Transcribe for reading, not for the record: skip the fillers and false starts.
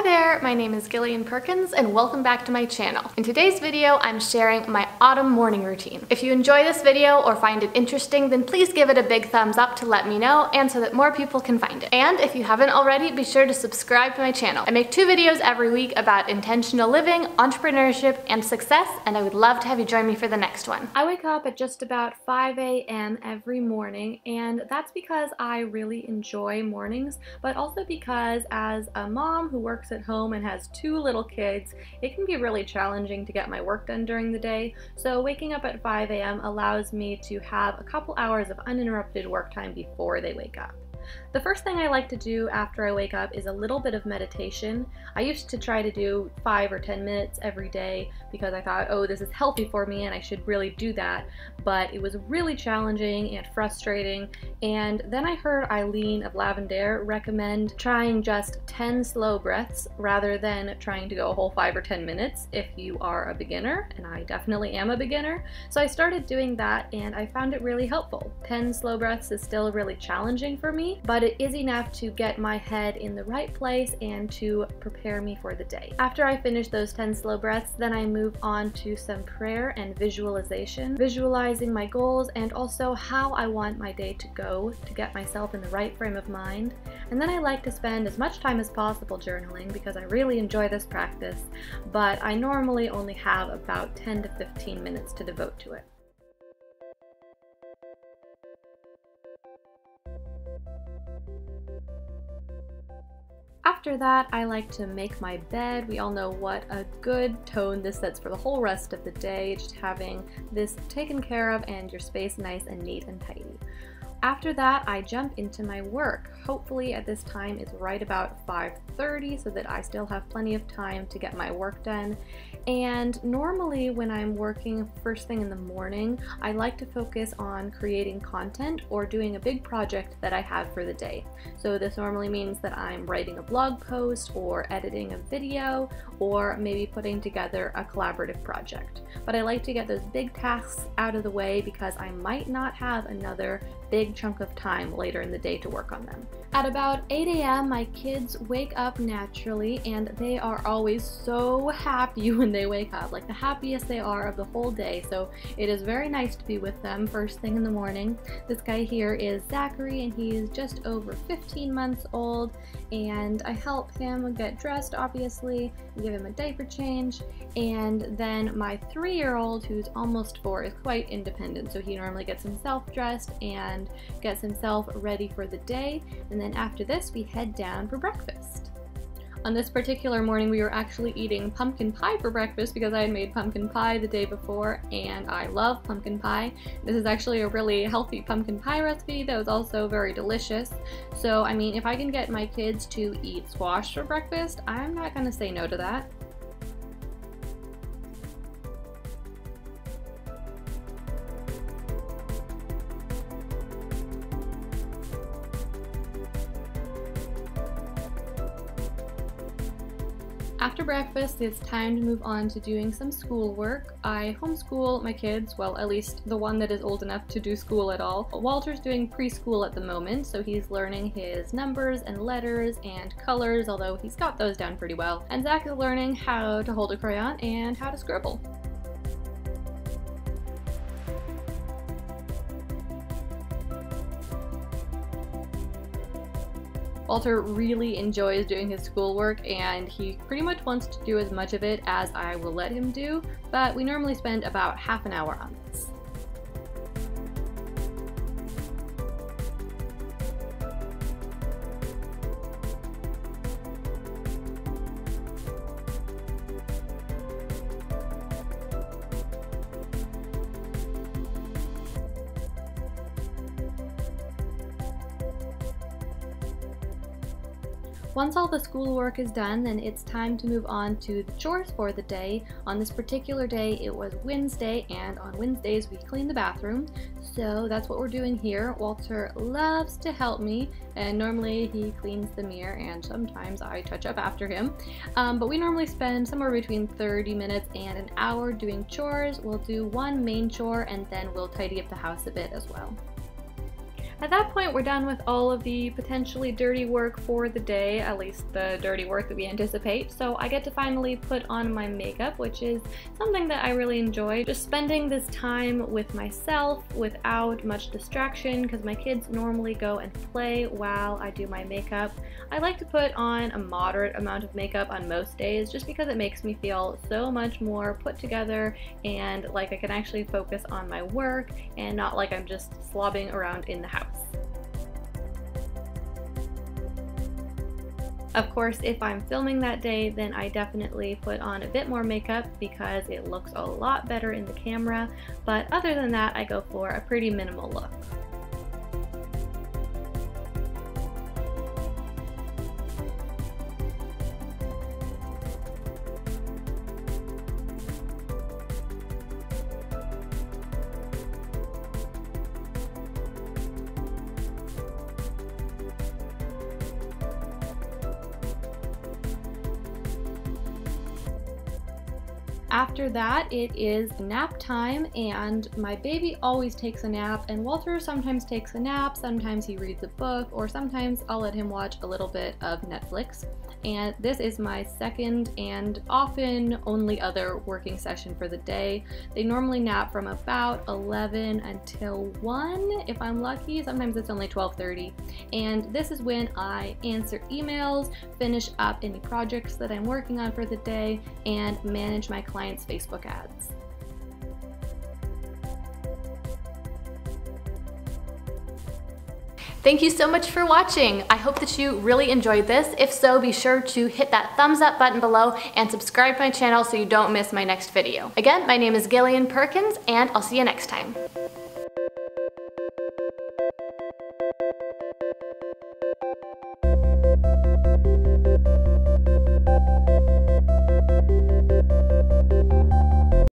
there, my name is Gillian Perkins and welcome back to my channel. In today's video, I'm sharing my autumn morning routine. If you enjoy this video or find it interesting, then please give it a big thumbs up to let me know and so that more people can find it. And if you haven't already, be sure to subscribe to my channel. I make 2 videos every week about intentional living, entrepreneurship, and success, and I would love to have you join me for the next one. I wake up at just about 5 a.m. every morning, and that's because I really enjoy mornings, but also because as a mom who works at home and has 2 little kids, it can be really challenging to get my work done during the day. So waking up at 5 a.m. allows me to have a couple hours of uninterrupted work time before they wake up. The first thing I like to do after I wake up is a little bit of meditation. I used to try to do 5 or 10 minutes every day because I thought, oh, this is healthy for me and I should really do that. But it was really challenging and frustrating. And then I heard Eileen of Lavender recommend trying just 10 slow breaths rather than trying to go a whole 5 or 10 minutes if you are a beginner, and I definitely am a beginner. So I started doing that and I found it really helpful. 10 slow breaths is still really challenging for me, but it is enough to get my head in the right place and to prepare me for the day. After I finish those 10 slow breaths, then I move on to some prayer and visualization, visualizing my goals and also how I want my day to go to get myself in the right frame of mind. And then I like to spend as much time as possible journaling because I really enjoy this practice, but I normally only have about 10 to 15 minutes to devote to it. After that, I like to make my bed. We all know what a good tone this sets for the whole rest of the day, just having this taken care of and your space nice and neat and tidy. After that, I jump into my work. Hopefully at this time it's right about 5:30 so that I still have plenty of time to get my work done. And normally when I'm working first thing in the morning, I like to focus on creating content or doing a big project that I have for the day. So this normally means that I'm writing a blog post or editing a video or maybe putting together a collaborative project. But I like to get those big tasks out of the way because I might not have another big chunk of time later in the day to work on them. At about 8 a.m. my kids wake up naturally and they are always so happy when they wake up, like the happiest they are of the whole day. So it is very nice to be with them first thing in the morning. This guy here is Zachary and he is just over 15 months old, and I help him get dressed obviously, give him a diaper change, and then my 3-year-old who's almost 4 is quite independent, so he normally gets himself dressed and gets himself ready for the day, and then after this we head down for breakfast. On this particular morning we were actually eating pumpkin pie for breakfast because I had made pumpkin pie the day before and I love pumpkin pie. This is actually a really healthy pumpkin pie recipe that was also very delicious. So I mean, if I can get my kids to eat squash for breakfast, I'm not gonna say no to that. After breakfast, it's time to move on to doing some schoolwork. I homeschool my kids, well, at least the one that is old enough to do school at all. Walter's doing preschool at the moment, so he's learning his numbers and letters and colors, although he's got those down pretty well. And Zach is learning how to hold a crayon and how to scribble. Walter really enjoys doing his schoolwork and he pretty much wants to do as much of it as I will let him do, but we normally spend about half an hour on this. Once all the schoolwork is done, then it's time to move on to the chores for the day. On this particular day, it was Wednesday, and on Wednesdays we clean the bathroom. So that's what we're doing here. Walter loves to help me, and normally he cleans the mirror, and sometimes I touch up after him. But we normally spend somewhere between 30 minutes and an hour doing chores. We'll do one main chore, and then we'll tidy up the house a bit as well. At that point, we're done with all of the potentially dirty work for the day, at least the dirty work that we anticipate. So I get to finally put on my makeup, which is something that I really enjoy. Just spending this time with myself without much distraction, because my kids normally go and play while I do my makeup. I like to put on a moderate amount of makeup on most days, just because it makes me feel so much more put together and like I can actually focus on my work and not like I'm just slobbing around in the house. Of course, if I'm filming that day, then I definitely put on a bit more makeup because it looks a lot better in the camera, but other than that, I go for a pretty minimal look. After that, it is nap time, and my baby always takes a nap, and Walter sometimes takes a nap, sometimes he reads a book, or sometimes I'll let him watch a little bit of Netflix. And this is my second and often only other working session for the day. They normally nap from about 11 until 1 if I'm lucky. Sometimes it's only 12:30. And this is when I answer emails, finish up any projects that I'm working on for the day, and manage my clients' Facebook ads. Thank you so much for watching. I hope that you really enjoyed this. If so, be sure to hit that thumbs up button below and subscribe to my channel so you don't miss my next video. Again, my name is Gillian Perkins, and I'll see you next time.